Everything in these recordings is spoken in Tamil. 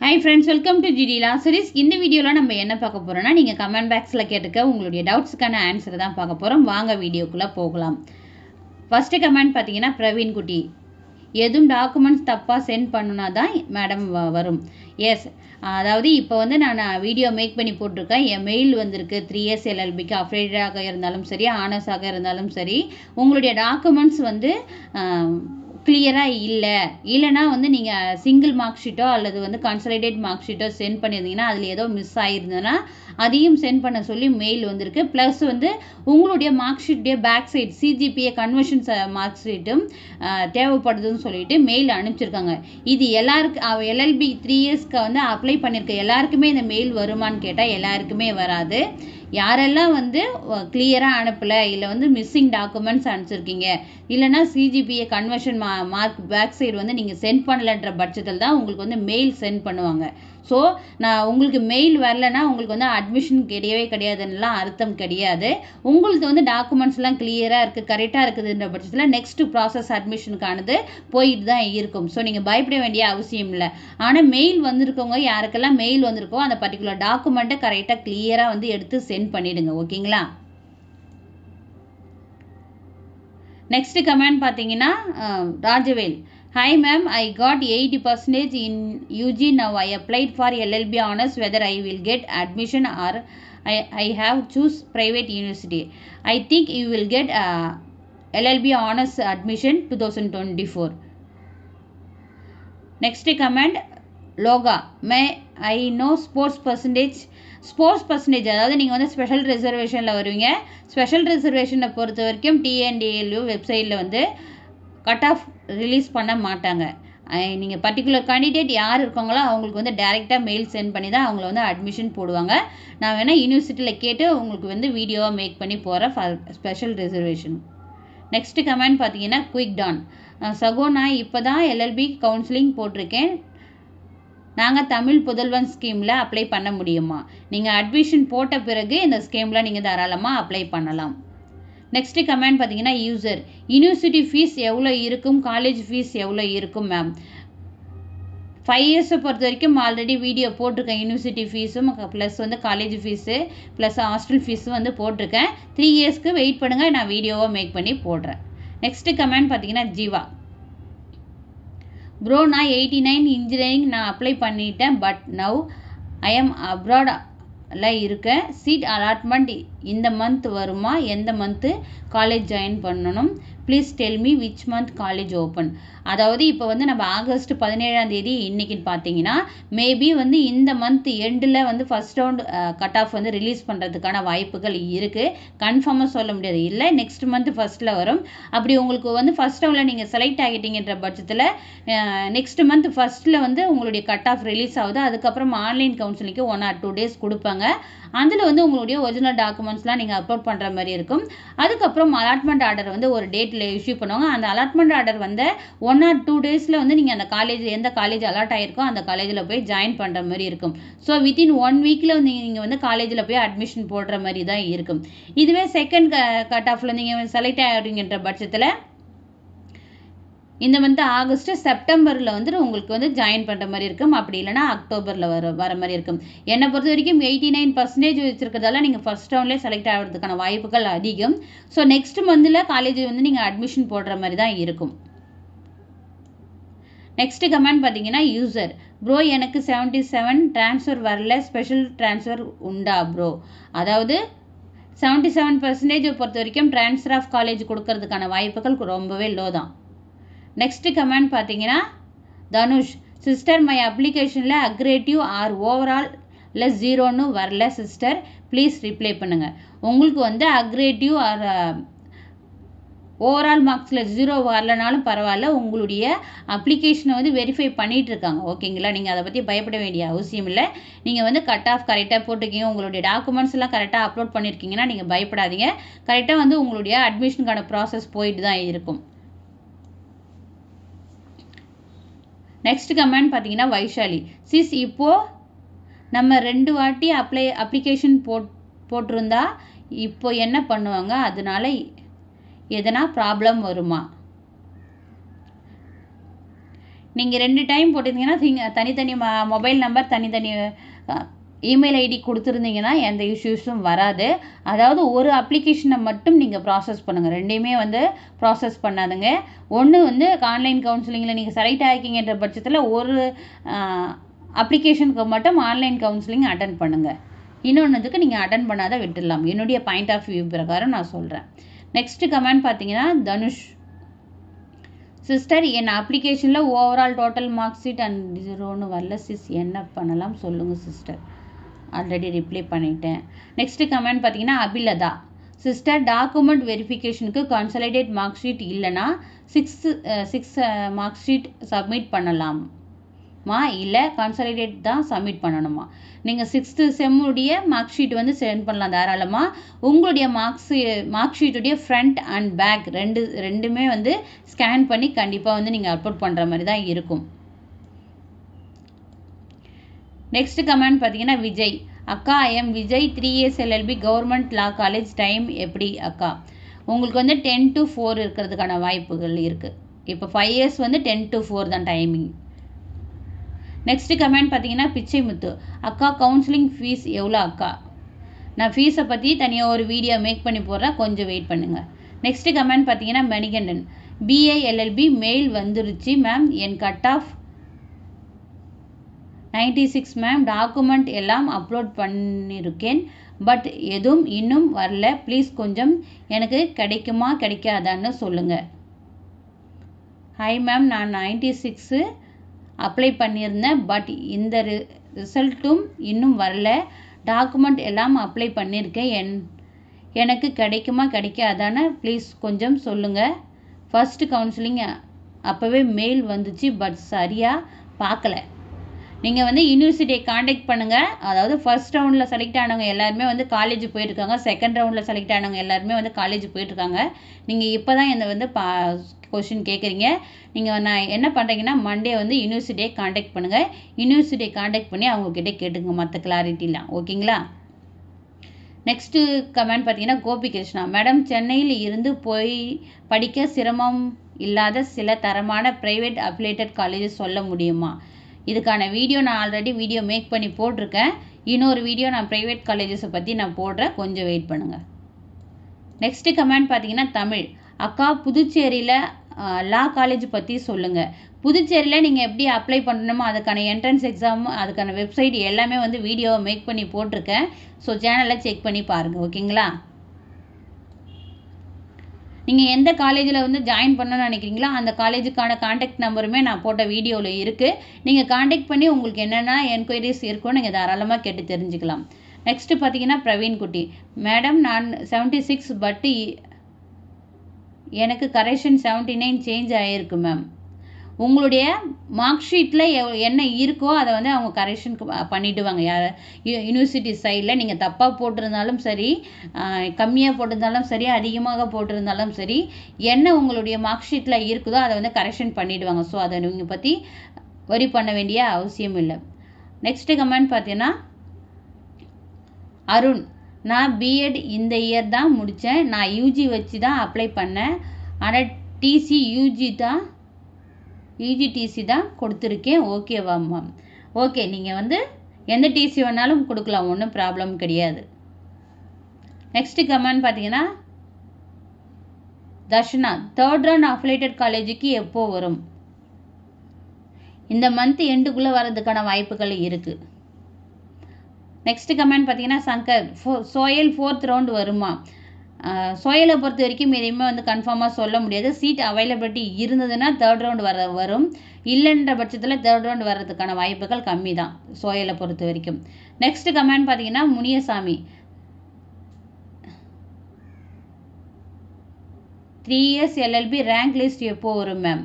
Hi friends, welcome to GD Law Series. இந்த வீடியோல நம்ம என்ன பார்க்க போறோம்னா நீங்க கமெண்ட் பாக்ஸ்ல கேட்டுக்க உங்களுடைய டவுட்ஸ்க்கான ஆன்சர் தான் பார்க்க போறோம். வாங்க வீடியோக்குள்ள போகலாம். ஃபர்ஸ்ட் கமெண்ட் பாத்தீங்கன்னா பிரவீன் குட்டி. எதுவும் டாக்குமெண்ட்ஸ் தப்பா சென்ட் பண்ணுனா தான் மேடம் வரும். எஸ், அதாவது இப்போ வந்து நான் வீடியோ மேக் பண்ணி போட்டிருக்கேன். என் மெயில் வந்திருக்கு 3S LLBக்கு அஃபிலியேட்டாக இருந்தாலும் சரி, ஆனர்ஸாக இருந்தாலும் சரி, உங்களுடைய டாக்குமெண்ட்ஸ் வந்து கிளியராக இல்லைன்னா வந்து நீங்கள் சிங்கிள் மார்க் ஷீட்டோ அல்லது வந்து கன்சாலிடேட் மார்க் ஷீட்டோ சென்ட் பண்ணியிருந்தீங்கன்னா அதில் ஏதோ மிஸ் ஆகிருந்ததுன்னா அதையும் சென்ட் பண்ண சொல்லி மெயில் வந்திருக்கு. ப்ளஸ் வந்து உங்களுடைய மார்க் ஷீட்டுடைய back side CGPA conversion mark ஷீட்டும் தேவைப்படுதுன்னு சொல்லிட்டு மெயில் அனுப்பிச்சிருக்காங்க. இது எல்லாருக்கும் LLB 3Sக்கு வந்து அப்ளை பண்ணியிருக்க எல்லாருக்குமே இந்த மெயில் வருமானு கேட்டால் எல்லாருக்குமே வராது. யாரெல்லாம் வந்து கிளியராக அனுப்பலை, இல்லை வந்து மிஸ்ஸிங் டாக்குமெண்ட்ஸ் அனுப்பிச்சிருக்கீங்க, இல்லைனா CGPA conversion mark back side வந்து நீங்கள் சென்ட் பண்ணலன்ற பட்சத்தில் தான் உங்களுக்கு வந்து மெயில் சென்ட் பண்ணுவாங்க. ஸோ நான் உங்களுக்கு மெயில் வரலைன்னா உங்களுக்கு வந்து அட்மிஷன் கிடையாதுன்னெலாம் அர்த்தம் கிடையாது. உங்களுக்கு வந்து டாக்குமெண்ட்ஸ்லாம் கிளியராக இருக்குது, கரெக்டாக இருக்குதுன்ற பட்சத்தில் நெக்ஸ்ட் ப்ராசஸ் அட்மிஷனுக்கானது போயிட்டு தான் இருக்கும். ஸோ நீங்கள் பயப்பட வேண்டிய அவசியம் இல்லை. ஆனால் மெயில் வந்திருக்கவங்க யாருக்கெல்லாம் மெயில் வந்திருக்கோ அந்த பர்டிகுலர் டாக்குமெண்ட்டை கரெக்டாக கிளியராக வந்து எடுத்து சென்ட் பண்ணிடுங்க. ஓகேங்களா? நெக்ஸ்ட் கமெண்ட் பார்த்தீங்கன்னா Rajavel. Hi ma'am, I got 80% in UG. Now I applied for LLB honors. Whether I will get admission or I have choose private university. I think you will get LLB honors admission 2024. Next comment Loga. May I know sports percentage? அதாவது நீங்கள் வந்து ஸ்பெஷல் ரிசர்வேஷனில் வருவீங்க. ஸ்பெஷல் ரிசர்வேஷனை பொறுத்த வரைக்கும் TNDLU வெப்சைட்டில் வந்து கட் ஆஃப் ரிலீஸ் பண்ண மாட்டாங்க. நீங்கள் பர்டிகுலர் கேண்டிடேட் யார் இருக்காங்களோ அவங்களுக்கு வந்து டைரெக்டாக மெயில் சென்ட் பண்ணி தான் அவங்கள வந்து அட்மிஷன் போடுவாங்க. நான் வேணால் யூனிவர்சிட்டியில் கேட்டு உங்களுக்கு வந்து வீடியோவாக மேக் பண்ணி போகிறேன் ஸ்பெஷல் ரிசர்வேஷன். நெக்ஸ்ட் கமெண்ட் பார்த்தீங்கன்னா குயிக் டான். சகோ, நான் இப்போ தான் LLB கவுன்சிலிங் போட்டிருக்கேன். நாங்கள் தமிழ் புதல்வன் ஸ்கீமில் அப்ளை பண்ண முடியுமா? நீங்கள் அட்மிஷன் போட்ட பிறகு இந்த ஸ்கீமில் நீங்கள் தாராளமாக அப்ளை பண்ணலாம். நெக்ஸ்ட் கமெண்ட் பார்த்தீங்கன்னா யூசர். யூனிவர்சிட்டி ஃபீஸ் எவ்வளோ இருக்கும், காலேஜ் ஃபீஸ் எவ்வளோ இருக்கும் மேம்? 5 இயர்ஸை பொறுத்த வரைக்கும் ஆல்ரெடி வீடியோ போட்டிருக்கேன். யூனிவர்சிட்டி ஃபீஸும் ப்ளஸ் வந்து காலேஜ் ஃபீஸு ப்ளஸ் ஹாஸ்டல் ஃபீஸும் வந்து போட்டிருக்கேன். 3 இயர்ஸ்க்கு வெயிட் பண்ணுங்கள், நான் வீடியோவை மேக் பண்ணி போடுறேன். நெக்ஸ்ட் கமெண்ட் பார்த்தீங்கன்னா ஜீவா. ப்ரோ, நான் 89 இன்ஜினியரிங் நான் அப்ளை பண்ணிட்டேன். பட் நவ் ஐ எம் அப்ராடில் இருக்கேன். சீட் அலாட்மெண்ட் இந்த மந்த் வருமா? எந்த மந்த்து காலேஜ் ஜாயின் பண்ணணும்? Please tell me which month college open. அதாவது இப்போ வந்து நம்ம ஆகஸ்ட் 17ஆம் தேதி இன்னைக்குன்னு பார்த்தீங்கன்னா மேபி வந்து இந்த மந்த் எண்டில் வந்து ஃபர்ஸ்ட் ரவுண்ட் கட் ஆஃப் வந்து ரிலீஸ் பண்ணுறதுக்கான வாய்ப்புகள் இருக்குது. கன்ஃபார்மாக சொல்ல முடியாது. இல்லை நெக்ஸ்ட் மந்த் ஃபர்ஸ்ட்டில் வரும். அப்படி உங்களுக்கு வந்து ஃபர்ஸ்ட் ரவுண்டில் நீங்கள் செலக்ட் ஆகிட்டீங்கன்ற பட்சத்தில் நெக்ஸ்ட் மந்த் ஃபர்ஸ்ட்டில் வந்து உங்களுடைய கட் ஆஃப் ரிலீஸ் ஆகுது. அதுக்கப்புறம் ஆன்லைன் கவுன்சிலிங்க்கு 1 or 2 days கொடுப்பாங்க. அதில் வந்து உங்களுடைய ஒரிஜினல் டாக்குமெண்ட்ஸ்லாம் நீங்கள் அப்லோட் பண்ணுற மாதிரி இருக்கும். அதுக்கப்புறம் அலாட்மெண்ட் ஆர்டர் வந்து ஒரு டேட்டில் இஷ்யூ பண்ணுவாங்க. அந்த அலாட்மெண்ட் ஆர்டர் வந்து 1 or 2 days நீங்கள் அந்த காலேஜ் எந்த காலேஜ் அலாட் ஆகிருக்கோ அந்த காலேஜில் போய் ஜாயின் பண்ணுற மாதிரி இருக்கும். ஸோ வித்தின் 1 வீக்கில் நீங்கள் வந்து காலேஜில் போய் அட்மிஷன் போடுற மாதிரி தான் இருக்கும். இதுவே செகண்ட் கட் ஆஃபில் நீங்கள் செலக்ட் ஆகிடுங்கன்ற பட்சத்தில் இந்த மந்த் ஆகஸ்ட் செப்டம்பரில் வந்து உங்களுக்கு வந்து ஜாயின் பண்ணுற மாதிரி இருக்கும். அப்படி இல்லைனா அக்டோபரில் வர மாதிரி இருக்கும். என்னை பொறுத்த வரைக்கும் 89% வச்சுருக்கிறதால நீங்கள் ஃபர்ஸ்ட் ரவுண்ட்லேயே செலக்ட் ஆகிறதுக்கான வாய்ப்புகள் அதிகம். ஸோ நெக்ஸ்ட் மந்தில் காலேஜ் வந்து நீங்கள் அட்மிஷன் போடுற மாதிரி தான் இருக்கும். நெக்ஸ்ட் கமெண்ட் பார்த்தீங்கன்னா யூசர். ப்ரோ, எனக்கு 77 ட்ரான்ஸ்ஃபர் வரல, ஸ்பெஷல் ட்ரான்ஸ்ஃபர் உண்டா ப்ரோ? அதாவது 77% பொறுத்த வரைக்கும் ட்ரான்ஸ்ஃபர் ஆஃப் காலேஜ் கொடுக்கறதுக்கான வாய்ப்புகள் ரொம்பவே லோ தான். நெக்ஸ்ட் கமெண்ட் பார்த்தீங்கன்னா தனுஷ். சிஸ்டர், மை அப்ளிகேஷனில் அக்ரேட்டிவ் ஆர் ஓவரால் இல்லை 0ன்னு வரல சிஸ்டர், ப்ளீஸ் ரிப்ளை பண்ணுங்கள். உங்களுக்கு வந்து அக்ரேட்டிவ் ஆர் ஓவரால் மார்க்ஸில் 0 வரலனாலும் பரவாயில்ல, உங்களுடைய அப்ளிகேஷனை வந்து வெரிஃபை பண்ணிகிட்டு இருக்காங்க. ஓகேங்களா? நீங்கள் அதை பற்றி பயப்பட வேண்டிய அவசியம் இல்லை. நீங்கள் வந்து கட் ஆஃப் கரெக்டாக போட்டிருக்கீங்க, உங்களுடைய டாக்குமெண்ட்ஸ் எல்லாம் கரெக்டாக அப்லோட் பண்ணியிருக்கீங்கன்னா நீங்கள் பயப்படாதீங்க. கரெக்டாக வந்து உங்களுடைய அட்மிஷனுக்கான ப்ராசஸ் போயிட்டு தான் இருக்கும். நெக்ஸ்ட் கமெண்ட் பார்த்தீங்கன்னா வைஷாலி. சிஸ், இப்போது நம்ம 2 வாட்டி அப்ளிகேஷன் போட்டிருந்தா இப்போ என்ன பண்ணுவாங்க? அதனால எதனா ப்ராப்ளம் வருமா? நீங்கள் 2 டைம் போட்டிருந்தீங்கன்னா தனித்தனி மொபைல் நம்பர் தனித்தனி இமெயில் ஐடி கொடுத்துருந்தீங்கன்னா எந்த இஷ்யூஸும் வராது. அதாவது ஒரு அப்ளிகேஷனை மட்டும் நீங்கள் ப்ராசஸ் பண்ணுங்கள், ரெண்டையுமே வந்து ப்ராசஸ் பண்ணாதுங்க. ஒன்று வந்து ஆன்லைன் கவுன்சிலிங்கில் நீங்கள் செலக்ட் ஆகிக்கிங்கன்ற பட்சத்தில் ஒரு அப்ளிகேஷனுக்கு மட்டும் ஆன்லைன் கவுன்சிலிங் அட்டன் பண்ணுங்கள். இன்னொன்றுக்கு நீங்கள் அட்டன் பண்ணாத விட்டுடலாம். என்னுடைய பாயிண்ட் ஆஃப் வியூ பிரகாரம் நான் சொல்கிறேன். நெக்ஸ்ட்டு கமெண்ட் பார்த்தீங்கன்னா தனுஷ் சிஸ்டர், என் அப்ளிகேஷனில் overall total mark sheet and 0ன்னு வரல சிஸ், என்ன பண்ணலாம் சொல்லுங்கள் சிஸ்டர். ஆல்ரெடி ரிப்ளை பண்ணிட்டேன். நெக்ஸ்ட்டு கமெண்ட் பார்த்தீங்கன்னா அபிலதா சிஸ்டர், டாக்குமெண்ட் வெரிஃபிகேஷனுக்கு கன்சாலிடேட் மார்க் ஷீட் இல்லைனா 6 மார்க் ஷீட் சப்மிட் பண்ணலாமா இல்லை கன்சாலிடேட் தான் சப்மிட் பண்ணணுமா? நீங்கள் 6th செம்முடைய மார்க் ஷீட் வந்து சென்ட் பண்ணலாம் தாராளமாக. உங்களுடைய மார்க் ஷீட்டுடைய ஃப்ரண்ட் அண்ட் பேக் ரெண்டுமே வந்து ஸ்கேன் பண்ணி கண்டிப்பாக வந்து நீங்கள் அப்லோட் பண்ணுற மாதிரி தான் இருக்கும். நெக்ஸ்ட் கமெண்ட் பார்த்தீங்கன்னா விஜய், அக்கா I am Vijay 3 years LLB government law college, time எப்படி அக்கா? உங்களுக்கு வந்து 10 to 4 இருக்கிறதுக்கான வாய்ப்புகள் இருக்குது. இப்போ 5 years வந்து 10 to 4 தான் டைமிங். நெக்ஸ்ட் கமெண்ட் பார்த்தீங்கன்னா பிச்சை முத்து, அக்கா கவுன்சிலிங் ஃபீஸ் எவ்வளோ அக்கா? நான் ஃபீஸை பற்றி தனியாக ஒரு வீடியோ மேக் பண்ணி போடுறேன், கொஞ்சம் வெயிட் பண்ணுங்கள். நெக்ஸ்ட் கமெண்ட் பார்த்தீங்கன்னா மணிகண்டன், BA LLB மெயில் வந்துருச்சு மேம், என் கட் ஆஃப் 96 மேம், டாக்குமெண்ட் எல்லாம் அப்லோட் பண்ணியிருக்கேன், பட் எதுவும் இன்னும் வரல, ப்ளீஸ் கொஞ்சம் எனக்கு கிடைக்குமா கிடைக்காதான்னு சொல்லுங்கள். ஹாய் மேம், நான் 96 அப்ளை பண்ணியிருந்தேன், பட் இந்த ரிசல்ட்டும் இன்னும் வரல, டாக்குமெண்ட் எல்லாம் அப்ளை பண்ணியிருக்கேன், எனக்கு கிடைக்குமா கிடைக்காதான்னு ப்ளீஸ் கொஞ்சம் சொல்லுங்கள். ஃபர்ஸ்ட் கவுன்சிலிங் அப்போவே மெயில் வந்துச்சு, பட் சரியாக பார்க்கல. நீங்கள் வந்து யூனிவர்சிட்டியை காண்டாக்ட் பண்ணுங்கள். அதாவது ஃபர்ஸ்ட் ரவுண்டில் செலக்ட் ஆனவங்க எல்லாருமே வந்து காலேஜ் போயிட்டுருக்காங்க, செகண்ட் ரவுண்டில் செலக்ட் ஆனவங்க எல்லாருமே வந்து காலேஜ் போயிட்டுருக்காங்க. நீங்கள் இப்போ தான் இந்த வந்து கொஷின் கேட்குறீங்க. நீங்கள் நான் என்ன பண்ணுறீங்கன்னா மண்டே வந்து யூனிவர்சிட்டியை காண்டாக்ட் பண்ணுங்கள். யூனிவர்சிட்டியை காண்டாக்ட் பண்ணி அவங்கக்கிட்ட கேட்டுங்க மற்ற கிளாரிட்டிலாம், ஓகேங்களா? நெக்ஸ்ட்டு கமெண்ட் பார்த்தீங்கன்னா கோபி கிருஷ்ணா, மேடம் சென்னையில் இருந்து போய் படிக்க சிரமம் இல்லாத சில தரமான ப்ரைவேட் அஃபிலியேட்டட் காலேஜஸ் சொல்ல முடியுமா? இதுக்கான வீடியோ நான் ஆல்ரெடி வீடியோ மேக் பண்ணி போட்டிருக்கேன். இன்னொரு வீடியோ நான் ப்ரைவேட் காலேஜஸை பற்றி நான் போடுறேன், கொஞ்சம் வெயிட் பண்ணுங்கள். நெக்ஸ்ட்டு கமெண்ட் பார்த்தீங்கன்னா தமிழ், அக்கா புதுச்சேரியில் லா காலேஜ் பற்றி சொல்லுங்கள். புதுச்சேரியில் நீங்கள் எப்படி அப்ளை பண்ணணுமோ அதுக்கான என்ட்ரன்ஸ் எக்ஸாம், அதுக்கான வெப்சைட் எல்லாமே வந்து வீடியோவை மேக் பண்ணி போட்டிருக்கேன். ஸோ சேனலை செக் பண்ணி பாருங்கள், ஓகேங்களா? நீங்கள் எந்த காலேஜில் வந்து ஜாயின் பண்ணணும்னு நினைக்கிறீங்களோ அந்த காலேஜுக்கான காண்டாக்ட் நம்பருமே நான் போட்ட வீடியோவில் இருக்குது. நீங்கள் காண்டாக்ட் பண்ணி உங்களுக்கு என்னென்ன என்கொயரிஸ் இருக்கோ நீங்கள் தாராளமாக கேட்டு தெரிஞ்சுக்கலாம். நெக்ஸ்ட்டு பார்த்தீங்கன்னா பிரவீன் குட்டி, மேடம் நான் 76 பட் எனக்கு கரெக்ஷன் 79 சேஞ்ச் ஆகிருக்கு மேம். உங்களுடைய மார்க் ஷீட்டில் என்ன இருக்கோ அதை வந்து அவங்க கரெக்ஷன் பண்ணிவிடுவாங்க. யார் யூனிவர்சிட்டி சைடில் நீங்கள் தப்பாக போட்டிருந்தாலும் சரி, கம்மியாக போட்டிருந்தாலும் சரி, அதிகமாக போட்டிருந்தாலும் சரி, என்ன உங்களுடைய மார்க் ஷீட்டில் இருக்குதோ அதை வந்து கரெக்ஷன் பண்ணிவிடுவாங்க. ஸோ அதை நீங்கள் பற்றி வரி பண்ண வேண்டிய அவசியம் இல்லை. நெக்ஸ்ட்டு கமெண்ட் பார்த்தீங்கன்னா அருண், நான் பிஎட் இந்த இயர் தான் முடித்தேன், நான் யூஜி வச்சு தான் அப்ளை பண்ணேன், ஆனால் டிசி யூஜி டிசி தான் கொடுத்துருக்கேன், ஓகேவா மேம்? ஓகே, நீங்கள் வந்து எந்த டிசி வேணாலும் கொடுக்கலாம், ஒன்றும் ப்ராப்ளம் கிடையாது. நெக்ஸ்ட்டு கமெண்ட் பார்த்தீங்கன்னா தர்ஷனா, 3rd ரவுண்ட் அஃபிலியேட்டட் காலேஜுக்கு எப்போ வரும்? இந்த மந்த் எண்டுக்குள்ளே வர்றதுக்கான வாய்ப்புகள் இருக்குது. நெக்ஸ்ட் கமெண்ட் பார்த்தீங்கன்னா சங்கர், சோயல் 4th ரவுண்ட் வருமா? சோயலை பொறுத்த வரைக்கும் எதையுமே வந்து கன்ஃபார்மாக சொல்ல முடியாது. சீட் அவைலபிலிட்டி இருந்ததுன்னா 3rd ரவுண்ட் வரும், இல்லைன்ற பட்சத்தில் 3rd ரவுண்ட் வர்றதுக்கான வாய்ப்புகள் கம்மி தான் சோயலை பொறுத்த வரைக்கும். நெக்ஸ்ட் கமெண்ட் பார்த்தீங்கன்னா Muniyasamy, 3 years LLB rank list எப்போ வரும் மேம்?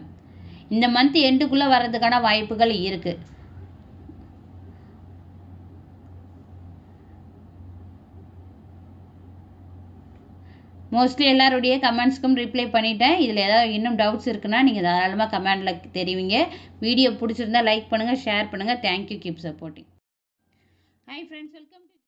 இந்த மந்த் எண்டுக்குள்ளே வர்றதுக்கான வாய்ப்புகள் இருக்குது. மோஸ்ட்லி எல்லாருடைய கமெண்ட்ஸ்க்கும் ரிப்ளை பண்ணிட்டேன். இதில் ஏதாவது இன்னும் டவுட்ஸ் இருக்குன்னா நீங்கள் தாராளமாக கமெண்டில் தெரிவிங்க. வீடியோ பிடிச்சிருந்தா லைக் பண்ணுங்கள், ஷேர் பண்ணுங்கள். Thank you, keep supporting. Hi friends, welcome to